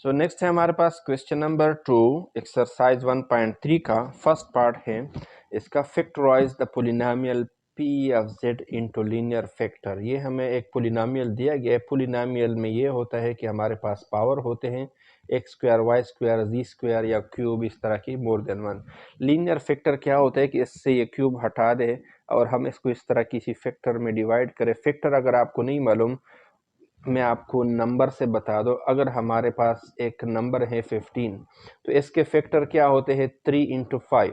सो next है हमारे पास क्वेश्चन नंबर 2 एक्सरसाइज 1.3 का फर्स्ट पार्ट है इसका। Factorise the polynomial p of z into linear factor. ये हमें एक पोलिनोमियल दिया गया है। पोलिनोमियल में ये होता है कि हमारे पास पावर होते हैं एक्स स्क्वायर वाई स्क्वायर जी स्क्वायर या क्यूब, इस तरह की more than one. Linear factor क्या होता है कि इससे ये क्यूब हटा दे और हम इसको इस तरह किसी फैक्टर में डिवाइड करें। फैक्टर अगर आपको नहीं मालूम, मैं आपको नंबर से बता दो। अगर हमारे पास एक नंबर है 15 तो इसके फैक्टर क्या होते हैं 3 इंटू 5।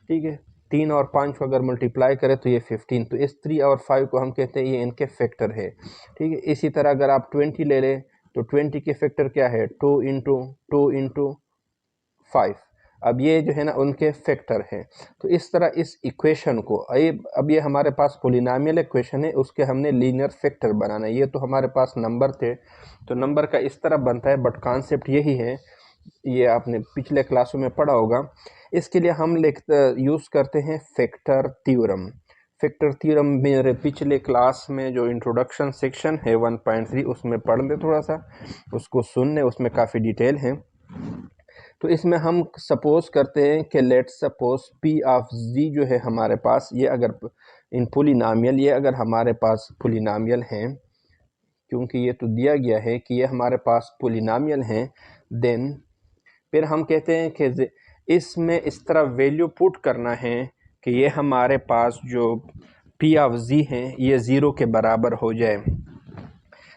ठीक है, 3 और 5 को अगर मल्टीप्लाई करें तो ये 15। तो इस 3 और 5 को हम कहते हैं ये इनके फैक्टर है। ठीक है, इसी तरह अगर आप 20 ले लें तो 20 के फैक्टर क्या है 2 इंटू 5। अब ये जो है ना उनके फैक्टर हैं। तो इस तरह इस इक्वेशन को अब ये हमारे पास पोलिनोमियल इक्वेशन है, उसके हमने लीनियर फैक्टर बनाना है। ये तो हमारे पास नंबर थे तो नंबर का इस तरह बनता है, बट कॉन्सेप्ट यही है, ये आपने पिछले क्लासों में पढ़ा होगा। इसके लिए हम यूज़ करते हैं फैक्टर थ्योरम। फैक्टर थ्योरम मेरे पिछले क्लास में जो इंट्रोडक्शन सेक्शन है 1.3 उसमें पढ़ ले, थोड़ा सा उसको सुनने, उसमें काफ़ी डिटेल है। तो इसमें हम सपोज करते हैं कि लेट सपोज पी ऑफ जी जो है हमारे पास, ये अगर इन पोलिनोमियल, ये अगर हमारे पास पोलिनोमियल हैं, क्योंकि ये तो दिया गया है कि ये हमारे पास पोलिनोमियल हैं, देन फिर हम कहते हैं कि इसमें इस तरह वैल्यू पुट करना है कि ये हमारे पास जो पी ऑफ जी हैं ये ज़ीरो के बराबर हो जाए।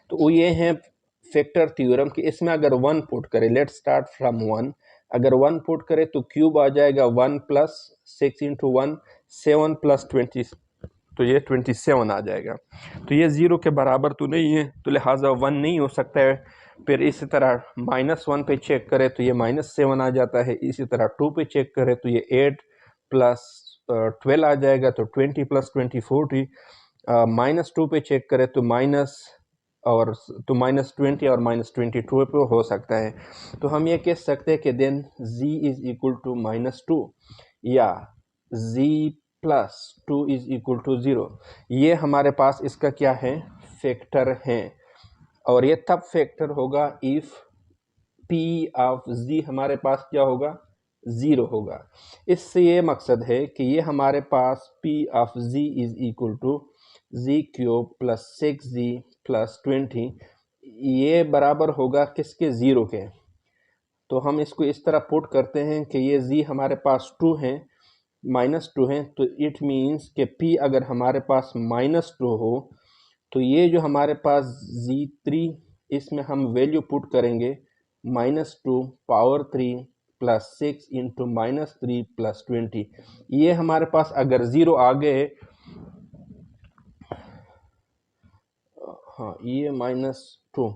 तो वो ये हैं फैक्टर थ्योरम कि इसमें अगर 1 पुट करें, लेट स्टार्ट फ्रॉम 1, अगर 1 पुट करें तो क्यूब आ जाएगा 1 प्लस 6 इंटू 1 7 प्लस 20, तो ये 27 आ जाएगा। तो ये ज़ीरो के बराबर तो नहीं है, तो लिहाजा 1 नहीं हो सकता है। फिर इसी तरह -1 पे चेक करें तो ये -7 आ जाता है। इसी तरह 2 पे चेक करें तो ये 8 प्लस 12 आ जाएगा, तो 20 प्लस 20 40। -2 पे चेक करें तो -20 और -22 पे हो सकता है। तो हम ये कह सकते हैं कि then z is equal to -2 या z plus 2 is equal to 0। ये हमारे पास इसका क्या है फैक्टर है, और ये तब फैक्टर होगा इफ p ऑफ z हमारे पास क्या होगा 0 होगा। इससे ये मकसद है कि ये हमारे पास p of z is equal to z cube plus 6z plus 20, ये बराबर होगा किसके 0 के। तो हम इसको इस तरह पुट करते हैं कि ये z हमारे पास 2 है, -2 है, तो इट मीन्स कि p अगर हमारे पास -2 हो तो ये जो हमारे पास z3, इसमें हम वैल्यू पुट करेंगे -2 पावर 3 प्लस 6 इंटू -3 प्लस 20। ये हमारे पास अगर 0 आ गए, हाँ ये -2,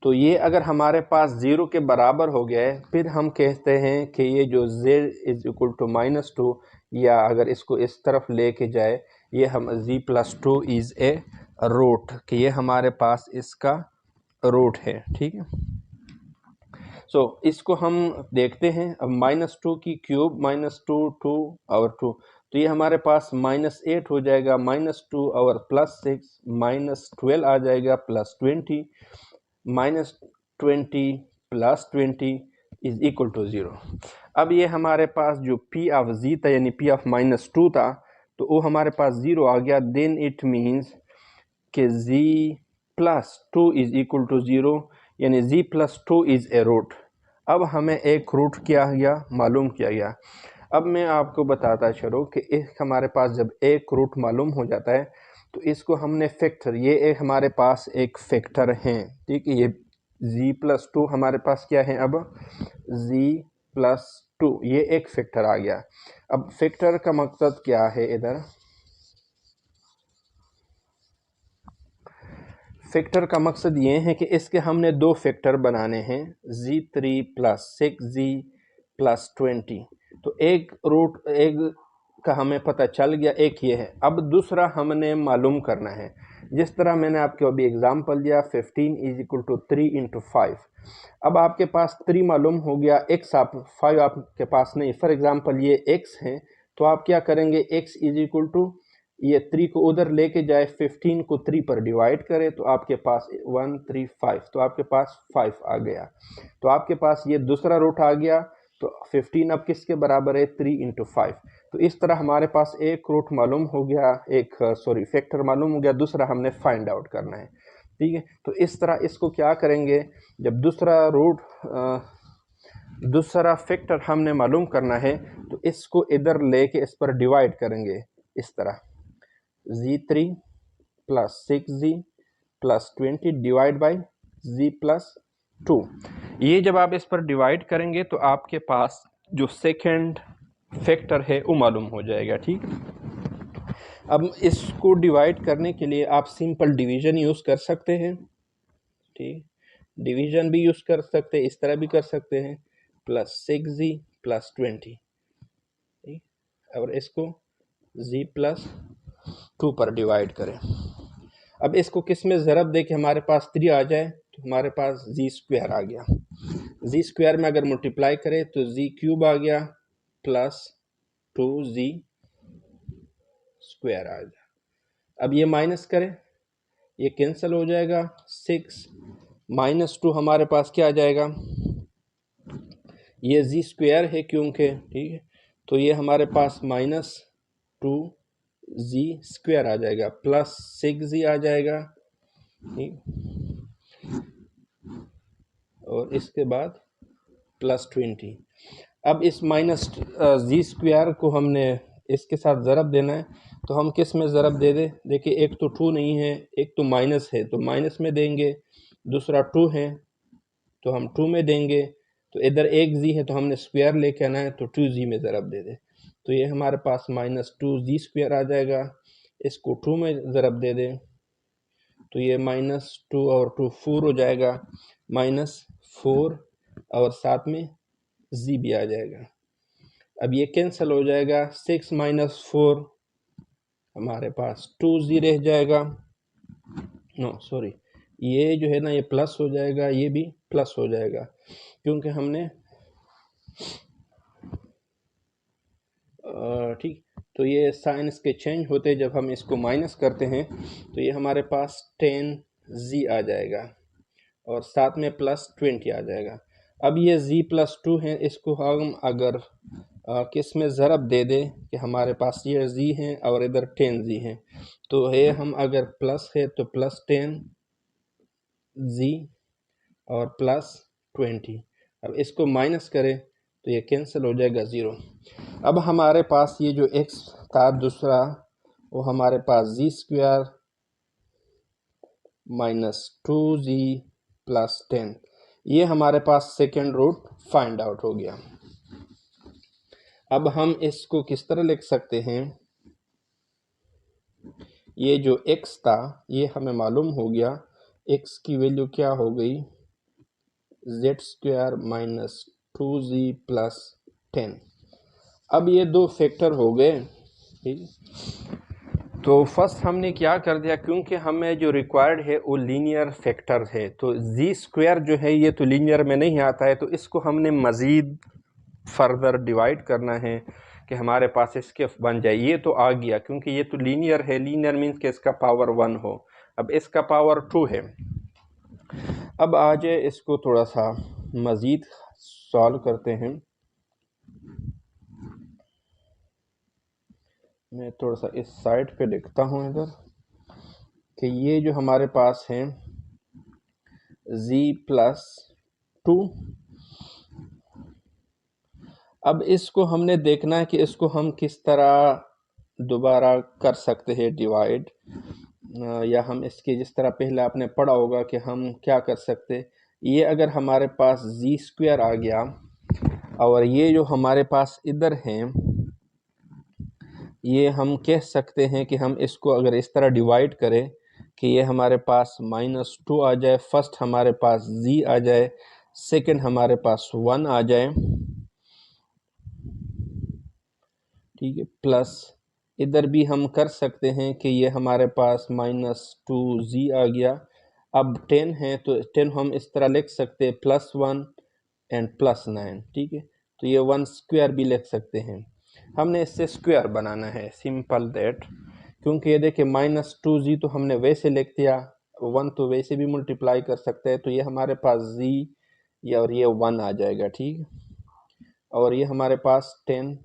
तो ये अगर हमारे पास 0 के बराबर हो गया है, फिर हम कहते हैं कि ये जो z इज इक्वल टू -2, या अगर इसको इस तरफ लेके जाए, ये हम z plus 2 is a root, कि ये हमारे पास इसका रूट है। ठीक है, सो इसको हम देखते हैं। अब -2 की क्यूब -2 2 और 2, तो ये हमारे पास -8 हो जाएगा, -2 और प्लस 6 -12 आ जाएगा, plus 20 -20 plus 20 is equal to 0। अब ये हमारे पास जो p ऑफ z था यानी p ऑफ -2 था, तो वो हमारे पास 0 आ गया। देन इट मीन्स कि z plus 2 is equal to 0, यानी z plus 2 is a root. अब हमें एक रूट किया गया, मालूम किया गया। अब मैं आपको बताता चलूँ कि एक हमारे पास जब एक रूट मालूम हो जाता है तो इसको हमने फैक्टर, ये एक हमारे पास एक फैक्टर है। ठीक है, ये z प्लस 2 हमारे पास क्या है, अब z प्लस 2 ये एक फैक्टर आ गया। अब फैक्टर का मकसद क्या है, इधर फैक्टर का मकसद ये है कि इसके हमने दो फैक्टर बनाने हैं, z3 प्लस 6z प्लस 20। तो एक रूट एक का हमें पता चल गया, एक ये है। अब दूसरा हमने मालूम करना है, जिस तरह मैंने आपको अभी एग्जांपल दिया 15 इज इक्वल टू 3 इंटू 5। अब आपके पास 3 मालूम हो गया, x आप 5 आपके पास नहीं। फॉर एग्जांपल ये x है, तो आप क्या करेंगे, x इज इक्वल टू ये 3 को उधर लेके जाए, 15 को 3 पर डिवाइड करे तो आपके पास 1 3 5, तो आपके पास 5 आ गया। तो आपके पास ये दूसरा रूट आ गया। तो 15 अब किसके बराबर है? 3 इंटू 5। तो इस तरह हमारे पास एक रूट मालूम हो गया, एक फैक्टर मालूम हो गया, दूसरा हमने फाइंड आउट करना है। ठीक है, तो इस तरह इसको क्या करेंगे, जब दूसरा फैक्टर हमने मालूम करना है तो इसको इधर लेके इस पर डिवाइड करेंगे इस तरह, z3 plus 6z plus 20 divide by z plus 2। ये जब आप इस पर डिवाइड करेंगे तो आपके पास जो सेकंड फैक्टर है वो मालूम हो जाएगा। ठीक, अब इसको डिवाइड करने के लिए आप सिंपल डिवीजन यूज़ कर सकते हैं। ठीक, डिवीजन भी यूज़ कर सकते हैं, इस तरह भी कर सकते हैं, प्लस 6z प्लस 20। ठीक, और इसको z प्लस 2 पर डिवाइड करें। अब इसको किस में ज़रब दे के हमारे पास 3 आ जाए तो हमारे पास z स्क्वायर आ गया। z स्क्वायर में अगर मल्टीप्लाई करें तो z क्यूब आ गया प्लस 2z स्क्वायर आ गया। अब ये माइनस करें, ये कैंसिल हो जाएगा। 6 माइनस 2 हमारे पास क्या आ जाएगा, ये z स्क्वायर है क्योंकि, ठीक है, तो ये हमारे पास माइनस 2z स्क्वायर आ जाएगा प्लस 6z आ जाएगा। ठीक, और इसके बाद प्लस 20। अब इस माइनस z स्क्वायर को हमने इसके साथ ज़रब देना है, तो हम किस में ज़रब दे दें? देखिए, एक तो 2 नहीं है, एक तो माइनस है तो माइनस में देंगे, दूसरा 2 है तो हम 2 में देंगे, तो इधर एक z है तो हमने स्क्वायर लेके आना है तो 2z में ज़रब दे दे। तो ये हमारे पास माइनस 2z स्क्वायर आ जाएगा। इसको 2 में ज़रब दे दें तो ये माइनस 2 और 2 4 हो जाएगा, माइनस 4 और साथ में z भी आ जाएगा। अब ये कैंसिल हो जाएगा, 6 माइनस 4 हमारे पास 2z रह जाएगा। नो सॉरी, ये जो है ना ये प्लस हो जाएगा, ये भी प्लस हो जाएगा क्योंकि हमने ठीक, तो ये साइन इसके चेंज होते जब हम इसको माइनस करते हैं तो ये हमारे पास 10z आ जाएगा और साथ में प्लस 20 आ जाएगा। अब ये z प्लस 2 है, इसको हम अगर किस में ज़रब दे दें कि हमारे पास ये z है और इधर 10z है, तो ये हम अगर प्लस है तो प्लस 10z और प्लस 20। अब इसको माइनस करें तो ये कैंसिल हो जाएगा 0। अब हमारे पास ये जो x था दूसरा, वो हमारे पास z square minus 2z plus 10, ये हमारे पास सेकेंड रूट फाइंड आउट हो गया। अब हम इसको किस तरह लिख सकते हैं, ये जो x था ये हमें मालूम हो गया, x की वैल्यू क्या हो गई, z square minus 2z plus 10। अब ये दो फैक्टर हो गए। ठीक, तो फर्स्ट हमने क्या कर दिया, क्योंकि हमें जो रिक्वायर्ड है वो लीनियर फैक्टर है, तो z स्क्वायर जो है ये तो लीनियर में नहीं आता है, तो इसको हमने मज़ीद फर्दर डिवाइड करना है कि हमारे पास इसके बन जाए। ये तो आ गया क्योंकि ये तो लीनियर है, लीनियर मीन्स कि इसका पावर 1 हो, अब इसका पावर 2 है। अब आ जाए इसको थोड़ा सा मज़ीद सॉल्व करते हैं। मैं थोड़ा सा इस साइड पे लिखता हूँ इधर कि ये जो हमारे पास है z प्लस 2, अब इसको हमने देखना है कि इसको हम किस तरह दोबारा कर सकते हैं डिवाइड, या हम इसके जिस तरह पहले आपने पढ़ा होगा कि हम क्या कर सकते, ये अगर हमारे पास z स्क्वायर आ गया और ये जो हमारे पास इधर हैं ये हम कह सकते हैं कि हम इसको अगर इस तरह डिवाइड करें कि ये हमारे पास -2 आ जाए, फर्स्ट हमारे पास z आ जाए, सेकंड हमारे पास 1 आ जाए, ठीक है, प्लस इधर भी हम कर सकते हैं कि ये हमारे पास -2z आ गया। अब 10 है तो 10 हम इस तरह लिख सकते हैं +1 एंड +9, ठीक है, तो ये 1 स्क्वायर भी लिख सकते हैं। हमने इससे स्क्वायर बनाना है, सिंपल दैट क्योंकि ये देखिए -2z तो हमने वैसे लिख दिया, 1 तो वैसे भी मल्टीप्लाई कर सकते हैं, तो ये हमारे पास z या और ये 1 आ जाएगा, ठीक। और ये हमारे पास 10,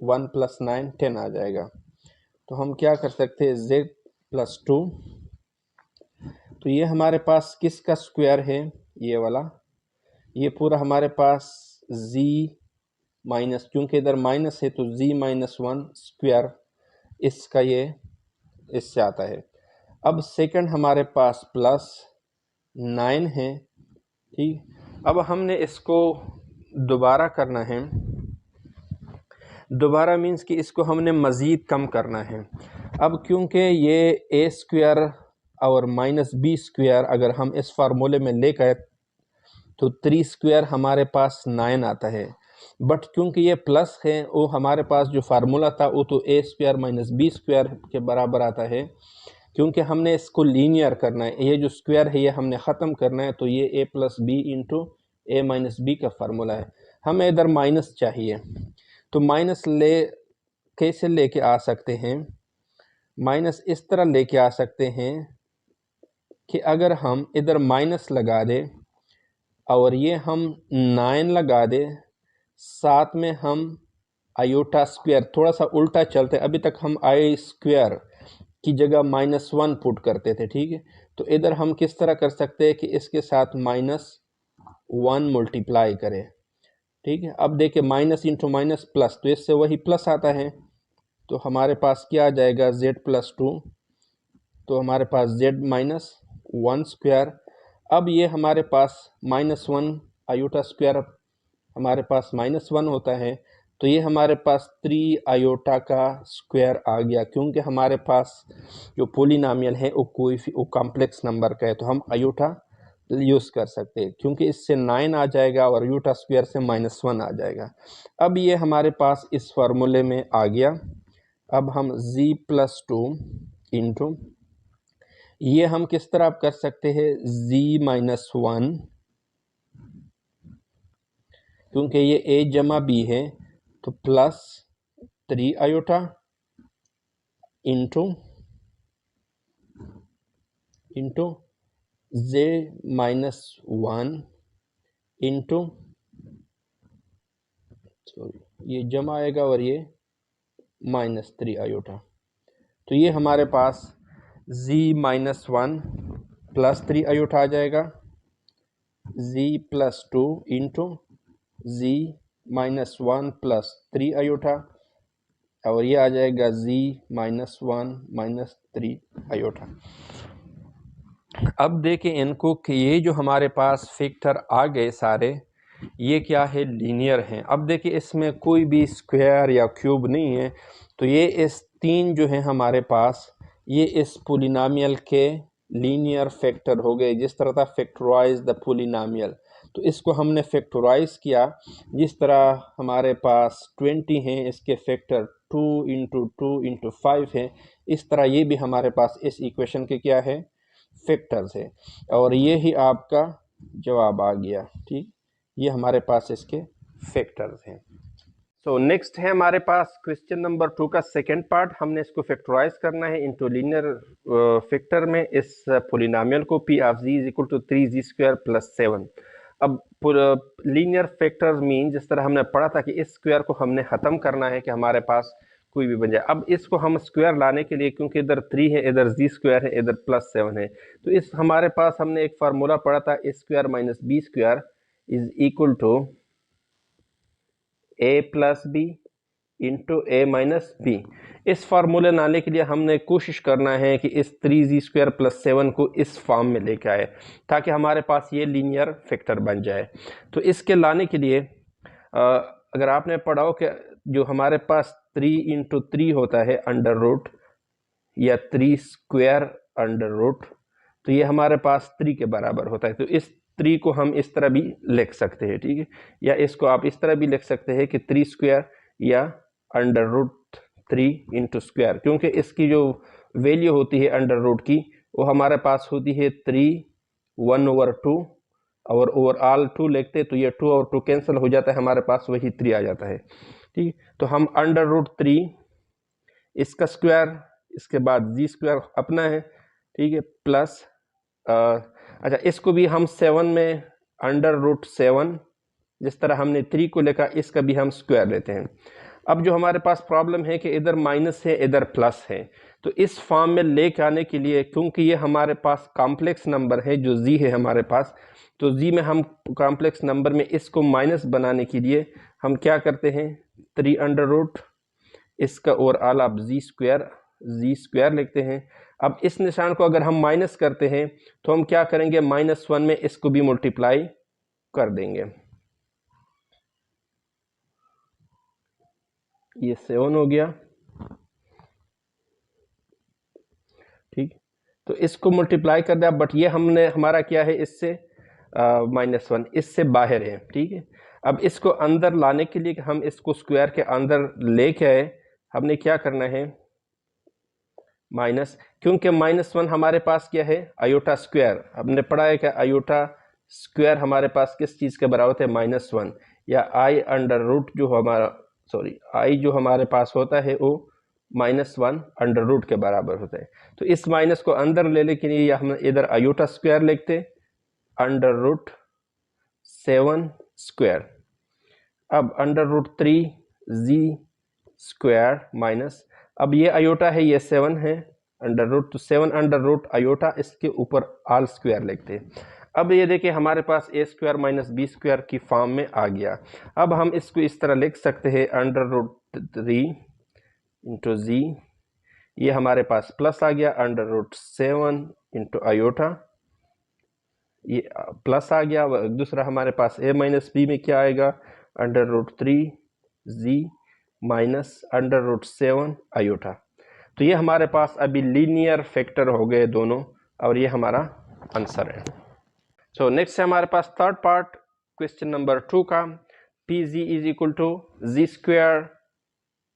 1 + 9 10 आ जाएगा। तो हम क्या कर सकते हैं, z + 2, तो ये हमारे पास किसका स्क्वायर है, ये वाला, ये पूरा हमारे पास z माइनस, क्योंकि इधर माइनस है तो z - 1 स्क्वायर, इसका ये इससे आता है। अब सेकंड हमारे पास +9 है, ठीक। अब हमने इसको दोबारा करना है, दोबारा मीन्स कि इसको हमने मज़ीद कम करना है। अब क्योंकि ये a² और -b² अगर हम इस फार्मूले में लेकर तो 3² हमारे पास 9 आता है, बट क्योंकि ये प्लस है, वो हमारे पास जो फार्मूला था वो तो a² - b² के बराबर आता है। क्योंकि हमने इसको लीनियर करना है, ये जो स्क्वायर है ये हमने ख़त्म करना है, तो ये a + b × a - b का फार्मूला है। हमें इधर माइनस चाहिए, तो माइनस कैसे लेके आ सकते हैं, माइनस इस तरह लेके आ सकते हैं कि अगर हम इधर माइनस लगा दें और ये हम 9 लगा दें, साथ में हम i² थोड़ा सा उल्टा चलते, अभी तक हम i² की जगह -1 पुट करते थे, ठीक है। तो इधर हम किस तरह कर सकते हैं कि इसके साथ -1 मल्टीप्लाई करें, ठीक है। अब देखिए माइनस इंटू माइनस प्लस, तो इससे वही प्लस आता है, तो हमारे पास क्या आ जाएगा, z + 2, तो हमारे पास z - 1²। अब ये हमारे पास -1 i² हमारे पास -1 होता है, तो ये हमारे पास 3 i का स्क्वायर आ गया, क्योंकि हमारे पास जो पोलिनोमियल है वो कॉम्प्लेक्स नंबर का है, तो हम i यूज़ कर सकते हैं, क्योंकि इससे 9 आ जाएगा और i² से -1 आ जाएगा। अब ये हमारे पास इस फार्मूले में आ गया। अब हम z + 2 इंटू, ये हम किस तरह कर सकते हैं, z - 1, क्योंकि ये a जमा b है, तो +3 i into z - 1 into, sorry ये जमा आएगा और ये -3 i, तो ये हमारे पास z - 1 +3 i आ जाएगा, z + 2 इंटू z - 1 +3 i, और ये आ जाएगा z - 1 -3 i। अब देखें इनको कि ये जो हमारे पास फैक्टर आ गए सारे, ये क्या है, लीनियर हैं। अब देखिए इसमें कोई भी स्क्वायर या क्यूब नहीं है, तो ये इस 3 जो हैं हमारे पास, ये इस पोलिनोमियल के लीनियर फैक्टर हो गए। जिस तरह था फैक्टराइज द पोलिनोमियल, तो इसको हमने फैक्टराइज किया। जिस तरह हमारे पास 20 हैं, इसके फैक्टर 2 × 2 × 5 है, इस तरह ये भी हमारे पास इस इक्वेशन के क्या है, फैक्टर्स है। और ये ही आपका जवाब आ गया, ठीक। ये हमारे पास इसके फैक्टर्स हैं। सो नेक्स्ट है हमारे पास क्वेश्चन नंबर 2 का सेकंड पार्ट। हमने इसको फैक्टराइज करना है इनटू लीनियर फैक्टर में इस पोलिनोमियल को p ऑफ z = 3z² + 7। अब लीनियर फैक्टर्स मीन, जिस तरह हमने पढ़ा था कि इस स्क्वायर को हमने ख़त्म करना है कि हमारे पास कोई भी बन जाए। अब इसको हम स्क्वायर लाने के लिए, क्योंकि इधर 3 है, इधर z² है, इधर +7 है, तो इस हमारे पास हमने एक फार्मूला पढ़ा था, a² - b² = a + b × a - b। इस फार्मूले लाने के लिए हमने कोशिश करना है कि इस 3z² + 7 को इस फॉर्म में लेके आए, ताकि हमारे पास ये लीनियर फैक्टर बन जाए। तो इसके लाने के लिए अगर आपने पढ़ा हो कि जो हमारे पास 3 × 3 होता है √ या 3² √ तो ये हमारे पास 3 के बराबर होता है। तो इस 3 को हम इस तरह भी लिख सकते हैं, ठीक है। या इसको आप इस तरह भी लिख सकते हैं कि 3² या √3 × स्क्वायर, क्योंकि इसकी जो वैल्यू होती है √ की, वो हमारे पास होती है 3 1/2, और ओवरऑल 2 लिखते तो ये 2 और 2 कैंसिल हो जाता है, हमारे पास वही 3 आ जाता है, ठीक। तो हम √3 इसका स्क्वायर, इसके बाद जी स्क्वायर अपना है, ठीक है, प्लस अच्छा इसको भी हम 7 में √7, जिस तरह हमने 3 को लेकर इसका भी हम स्क्वायर लेते हैं। अब जो हमारे पास प्रॉब्लम है कि इधर माइनस है इधर प्लस है, तो इस फॉर्म में लेके आने के लिए, क्योंकि ये हमारे पास कॉम्प्लेक्स नंबर है जो जी है हमारे पास, तो जी में हम कॉम्प्लेक्स नंबर में इसको माइनस बनाने के लिए हम क्या करते हैं, 3 इसका ओवरऑल आप जी स्क्वायर लिखते हैं। अब इस निशान को अगर हम माइनस करते हैं तो हम क्या करेंगे, -1 में इसको भी मल्टीप्लाई कर देंगे, ये 7 हो गया, ठीक। तो इसको मल्टीप्लाई कर दिया, बट ये हमने हमारा क्या है, इससे -1 इससे बाहर है, ठीक है। अब इसको अंदर लाने के लिए हम इसको स्क्वायर के अंदर लेके आए, हमने क्या करना है, माइनस, क्योंकि -1 हमारे पास क्या है, आयोटा स्क्वायर, हमने पढ़ा है कि आयोटा स्क्वायर हमारे पास किस चीज़ के बराबर होता है, -1, या I√, जो हमारा I जो हमारे पास होता है वो -1 √ के बराबर होता है। तो इस माइनस को अंदर लेने के लिए हम इधर आयोटा स्क्वायर लिखते, √7 स्क्वायर, अब √3 जी स्क्वायर माइनस, अब ये आयोटा है, ये 7 है, √, तो 7 आयोटा, इसके ऊपर ऑल स्क्वायर लिखते। अब ये देखिए हमारे पास a square minus B square की फॉर्म में आ गया। अब हम इसको इस तरह लिख सकते हैं, √3 इंटू जी, ये हमारे पास प्लस आ गया, √7 इंटू आयोटा, ये प्लस आ गया। दूसरा हमारे पास a माइनस बी में क्या आएगा, √3 जी माइनस √7 आयोटा। तो ये हमारे पास अभी लीनियर फैक्टर हो गए दोनों, और ये हमारा आंसर है। सो नेक्स्ट है हमारे पास थर्ड पार्ट क्वेश्चन नंबर 2 का, p z is equal to z square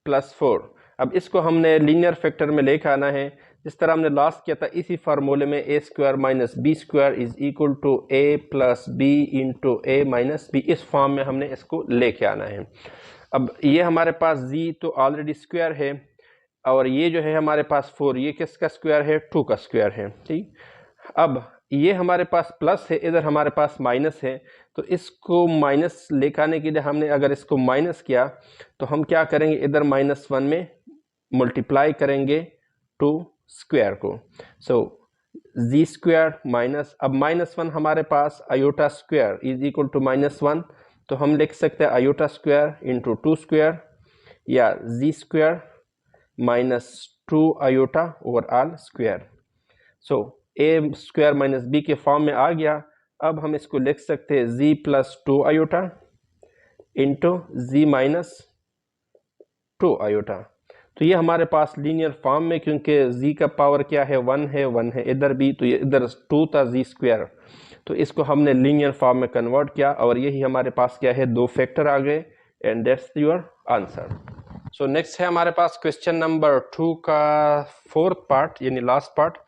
plus 4। अब इसको हमने लीनियर फैक्टर में लेकर आना है, जिस तरह हमने लास्ट किया था, इसी फार्मूले में a square minus B square is equal to a plus B into a minus B, इस फॉर्म में हमने इसको लेके आना है। अब ये हमारे पास z तो ऑलरेडी स्क्वायर है, और ये जो है हमारे पास 4, ये किसका स्क्वायर है, 2 का स्क्वायर है, ठीक। अब ये हमारे पास प्लस है, इधर हमारे पास माइनस है, तो इसको माइनस लेकर आने के लिए हमने अगर इसको माइनस किया तो हम क्या करेंगे, इधर -1 में मल्टीप्लाई करेंगे 2 स्क्वायर को। सो जी स्क्वायर माइनस, अब -1 हमारे पास iota square is equal to -1, तो हम लिख सकते हैं आयोटा स्क्वायर इंटू 2 स्क्वायर, या G square -2 iota overall square. So a square minus B के फॉर्म में आ गया। अब हम इसको लिख सकते हैं z प्लस 2 आयोटा इंटू जी माइनस 2 आयोटा। तो ये हमारे पास लीनियर फॉर्म में, क्योंकि z का पावर क्या है, 1 है इधर भी, तो ये इधर 2 था जी स्क्वायर, तो इसको हमने लीनियर फॉर्म में कन्वर्ट किया, और यही हमारे पास क्या है, 2 फैक्टर आ गए, and that's your answer. So next है हमारे पास क्वेश्चन नंबर 2 का फोर्थ पार्ट, यानी last part,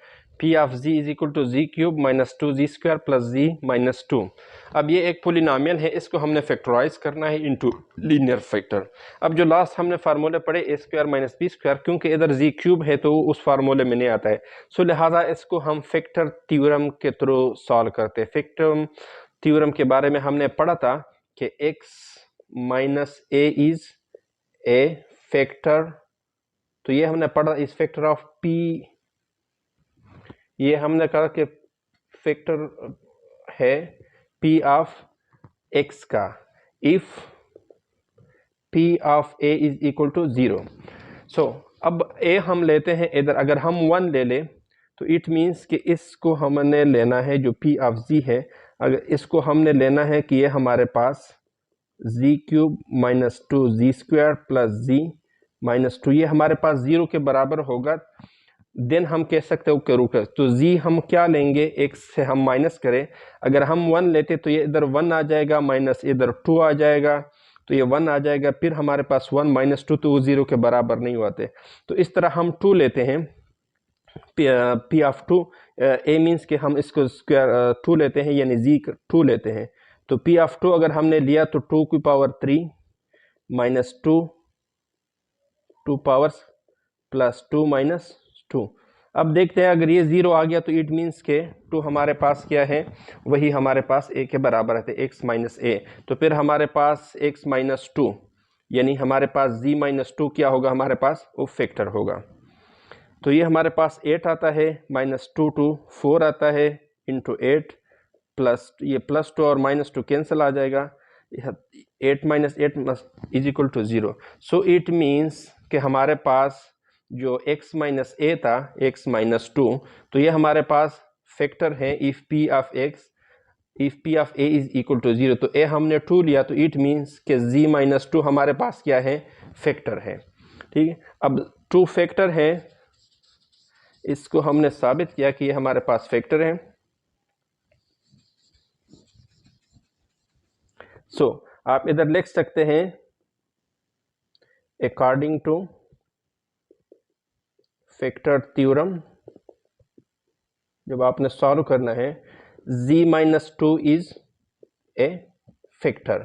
P of z is equal to z cube minus 2z square plus z minus 2। अब ये एक पोलिनोमियल है, इसको हमने फैक्टराइज करना है इनटू लीनियर फैक्टर। अब जो लास्ट हमने फार्मूले पढ़े a square minus B square, क्योंकि इधर z क्यूब है तो उस फार्मूले में नहीं आता है, सो लिहाजा इसको हम फैक्टर थ्योरम के थ्रू सॉल्व करते हैं। फैक्टर थ्योरम के बारे में हमने पढ़ा था कि x minus a is a factor, तो ये हमने पढ़ा इस फैक्टर ऑफ p, ये हमने कहा कि फैक्टर है p ऑफ x का if p of a is equal to 0। So अब a हम लेते हैं इधर, अगर हम 1 ले लें तो इट मीन्स कि इसको हमने लेना है जो p ऑफ z है, अगर इसको हमने लेना है कि ये हमारे पास जी क्यूब माइनस 2 जी स्क्वायर प्लस जी माइनस 2, ये हमारे पास 0 के बराबर होगा, देन हम कह सकते हो रूट है, तो जी हम क्या लेंगे, x से हम माइनस करें, अगर हम 1 लेते तो ये इधर 1 आ जाएगा, माइनस इधर 2 आ जाएगा, तो ये 1 आ जाएगा, फिर हमारे पास 1 माइनस 2, तो वो 0 के बराबर नहीं होते। तो इस तरह हम 2 लेते हैं, p ऑफ 2, a मीन्स कि हम इसको स्क्वायर 2 लेते हैं, यानी जी 2 लेते हैं, तो p ऑफ 2 अगर हमने लिया तो 2 की power 3 minus 2 powers plus 2 minus 2। अब देखते हैं, अगर ये 0 आ गया तो इट मीन्स के 2 हमारे पास क्या है, वही हमारे पास a के बराबर है, x माइनस ए। तो फिर हमारे पास x माइनस 2 यानी हमारे पास z माइनस 2 क्या होगा, हमारे पास वो फैक्टर होगा। तो ये हमारे पास 8 आता है, माइनस 2 2 4 आता है इंटू 8 प्लस ये प्लस 2 और माइनस 2 कैंसिल आ जाएगा, 8 minus 8 is equal to 0। So it means कि हमारे पास जो x माइनस ए था, x माइनस 2, तो ये हमारे पास फैक्टर है if p of a is equal to 0। तो a हमने 2 लिया, तो इट मीन्स कि z माइनस 2 हमारे पास क्या है, फैक्टर है। ठीक है, अब 2 फैक्टर है, इसको हमने साबित किया कि ये हमारे पास फैक्टर है। सो आप इधर लिख सकते हैं अकॉर्डिंग टू फैक्टर थ्योरम, जब आपने सॉल्व करना है, z minus 2 is A factor.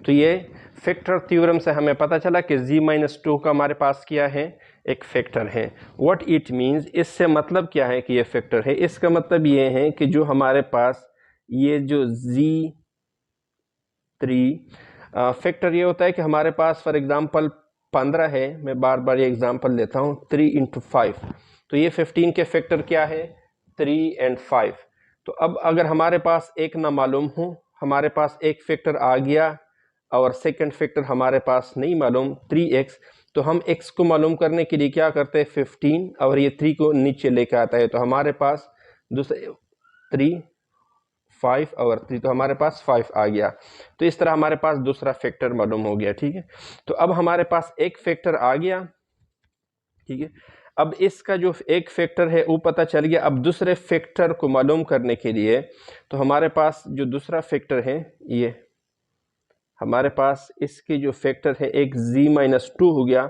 तो ये फैक्टर थ्योरम से हमें पता चला कि z माइनस 2 का हमारे पास क्या है, एक फैक्टर है। व्हाट इट मीन्स, इससे मतलब क्या है कि ये फैक्टर है, इसका मतलब ये है कि जो हमारे पास ये जो z3 फैक्टर ये होता है कि हमारे पास फॉर एग्जांपल 15 है, मैं बार बार ये एग्जांपल लेता हूँ, 3 इंटू 5, तो ये 15 के फैक्टर क्या है, 3 एंड 5। तो अब अगर हमारे पास एक ना मालूम हो, हमारे पास एक फैक्टर आ गया और सेकंड फैक्टर हमारे पास नहीं मालूम 3x, तो हम x को मालूम करने के लिए क्या करते हैं, 15 और ये 3 को नीचे लेकर आता है, तो हमारे पास दूसरे 3 5 और 3, तो हमारे पास 5 आ गया। तो इस तरह हमारे पास दूसरा फैक्टर मालूम हो गया। ठीक है, तो अब हमारे पास एक फैक्टर आ गया। ठीक है, अब इसका जो एक फैक्टर है वो पता चल गया। अब दूसरे फैक्टर को मालूम करने के लिए, तो हमारे पास जो दूसरा फैक्टर है, ये हमारे पास इसकी जो फैक्टर है एक z माइनस 2 हो गया।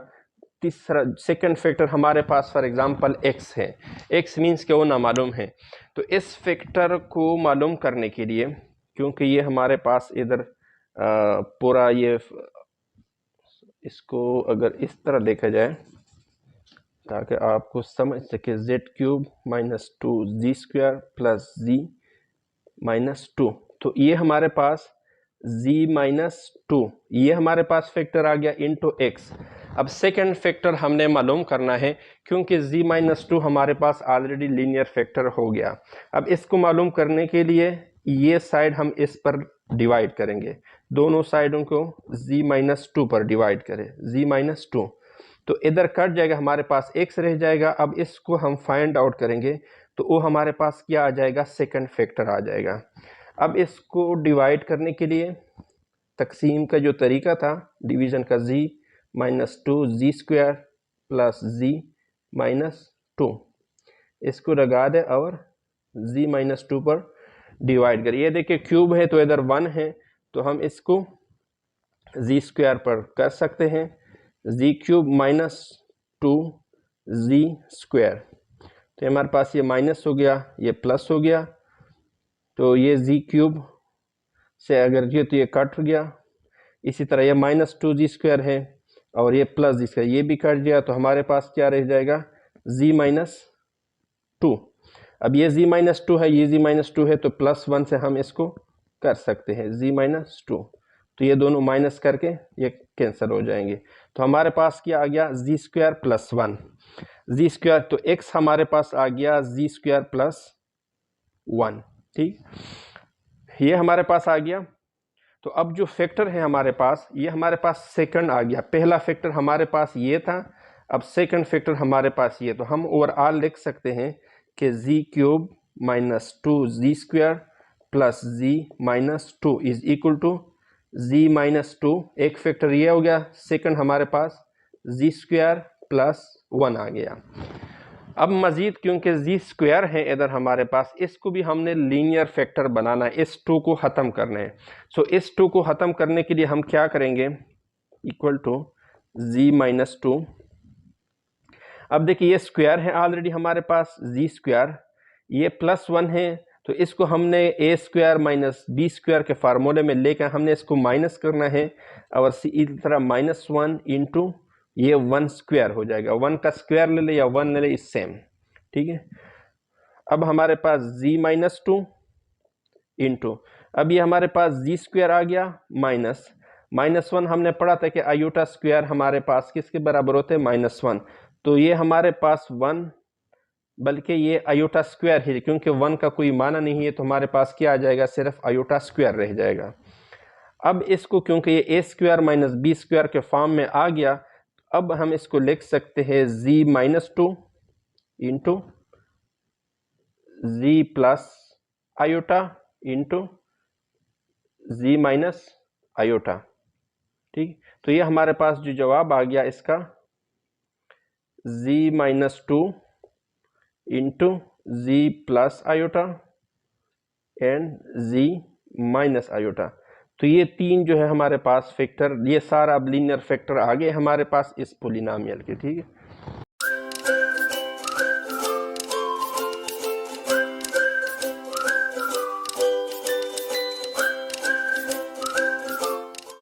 तीसरा सेकंड फैक्टर हमारे पास फॉर एग्जांपल x है, x मीन्स कि वो ना मालूम है। तो इस फैक्टर को मालूम करने के लिए, क्योंकि ये हमारे पास इधर पूरा ये, इसको अगर इस तरह देखा जाए ताकि आपको समझ सके, z³ minus 2 z² plus z minus 2, तो ये हमारे पास z माइनस 2, ये हमारे पास फैक्टर आ गया इंटू x। अब सेकंड फैक्टर हमने मालूम करना है, क्योंकि z माइनस 2 हमारे पास ऑलरेडी लीनियर फैक्टर हो गया। अब इसको मालूम करने के लिए ये साइड हम इस पर डिवाइड करेंगे, दोनों साइडों को z माइनस 2 पर डिवाइड करें, z माइनस 2, तो इधर कट जाएगा, हमारे पास x रह जाएगा। अब इसको हम फाइंड आउट करेंगे, तो वो हमारे पास क्या आ जाएगा, सेकंड फैक्टर आ जाएगा। अब इसको डिवाइड करने के लिए तकसीम का जो तरीका था, डिवीज़न का, z minus 2 z² plus z minus 2, इसको लगा दे और z माइनस 2 पर डिवाइड करें। ये देखिए क्यूब है तो इधर 1 है, तो हम इसको z² पर कर सकते हैं, z³ माइनस 2 z², तो हमारे पास ये माइनस हो गया, ये प्लस हो गया, तो ये z³ से अगर ये तो ये कट गया। इसी तरह ये माइनस 2 z² है और ये प्लस z², ये भी कट गया, तो हमारे पास क्या रह जाएगा, z माइनस 2। अब ये z माइनस 2 है, ये z माइनस 2 है, तो प्लस 1 से हम इसको कर सकते हैं, z माइनस 2, तो ये दोनों माइनस करके ये कैंसिल हो जाएंगे। तो हमारे पास क्या आ गया, z² प्लस 1 z², तो x हमारे पास आ गया z² प्लस 1। ठीक, ये हमारे पास आ गया। तो अब जो फैक्टर है हमारे पास, ये हमारे पास सेकंड आ गया। पहला फैक्टर हमारे पास ये था, अब सेकंड फैक्टर हमारे पास ये, तो हम ओवरऑल लिख सकते हैं कि z³ minus 2 z² plus z minus 2 is equal to z minus 2, एक फैक्टर ये हो गया, सेकंड हमारे पास z² प्लस 1 आ गया। अब मजीद क्योंकि z² है इधर हमारे पास, इसको भी हमने लीनियर फैक्टर बनाना है, इस 2 को ख़त्म करना है। सो इस 2 को ख़त्म करने के लिए हम क्या करेंगे, इक्वल टू z माइनस 2। अब देखिए ये स्क्वायर है ऑलरेडी हमारे पास z², ये प्लस 1 है, तो इसको हमने a² माइनस b² के फार्मूले में लेकर हमने इसको माइनस करना है, और इसी तरह माइनस 1 इंटू ये 1 स्क्वायर हो जाएगा, 1 का स्क्वायर ले ले या 1 ले ले, इस सेम, ठीक है। अब हमारे पास z माइनस 2 इंटू, अब ये हमारे पास जी स्क्वायर आ गया माइनस -1, हमने पढ़ा था कि आयोटा स्क्वायर हमारे पास किसके बराबर होते हैं, -1, तो ये हमारे पास 1, बल्कि ये आयोटा स्क्वायर ही, क्योंकि 1 का कोई माना नहीं है तो हमारे पास क्या आ जाएगा, सिर्फ आयोटा स्क्वायर रह जाएगा। अब इसको क्योंकि ये ए स्क्वायर माइनस बी स्क्वायर के फॉर्म में आ गया, अब हम इसको लिख सकते हैं जी minus 2 into G plus iota into जी माइनस आयोटा, ठीक। तो ये हमारे पास जो जवाब आ गया इसका G minus 2 into G plus iota and G minus iota. तो ये तीन जो है हमारे पास फैक्टर, ये सारा अब लीनियर फैक्टर आ गए हमारे पास इस पोलिनोमियल के, ठीक है।